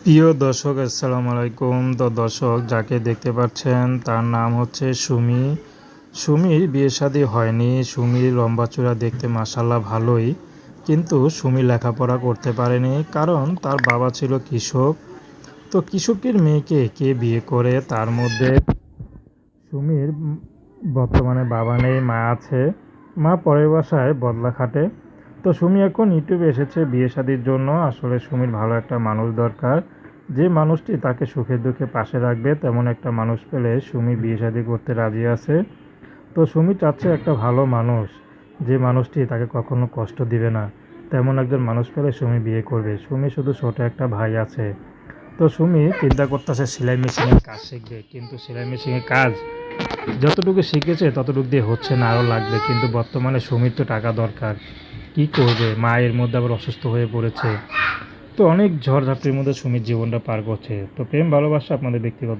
প্রিয় দর্শক আসসালামু আলাইকুম। তো দর্শক যাকে দেখতে পাচ্ছেন তার নাম হচ্ছে সুমি। সুমির বিয়ে শাদী হয়নি। সুমির লম্বা চূড়া দেখতে মাশাআল্লাহ ভালোই, কিন্তু সুমি লেখাপড়া করতে পারেনি, কারণ তার বাবা ছিল কৃষক। তো কৃষকের মেয়েকে কে বিয়ে করে? তার মধ্যে সুমির বর্তমানে বাবা নেই, মা আছে। মা পরের বাসায় বদলা খাটে। তো সুমি এখন ইউটিউবে এসেছে বিয়ে শাদির জন্য। আসলে সুমির ভালো একটা মানুষ দরকার, যে মানুষটি তাকে সুখে দুঃখে পাশে রাখবে, তেমন একটা মানুষ পেলে সুমি বিয়ে শাদি করতে রাজি আছে। তো সুমি চাচ্ছে একটা ভালো মানুষ, যে মানুষটি তাকে কখনো কষ্ট দিবে না। তেমন একজন মানুষ পেলে সুমি বিয়ে করবে। সুমি শুধু ছোট একটা ভাই আছে। তো সুমি চিন্তা করতেছে সেলাই মেশিনের কাজ শিখবে, কিন্তু সেলাই মেশিনের কাজ যতটুকু শিখেছে ততটুকু দিয়ে হচ্ছে না, আরও লাগবে। কিন্তু বর্তমানে সুমির তো টাকা দরকার, কি করবে? মা এর মধ্যে আবার অসুস্থ হয়ে পড়েছে। তো অনেক ঝড়ঝাপটির মধ্যে সুমির জীবনটা পার করছে। তো প্রেম ভালোবাসা আপনাদের ব্যক্তিগত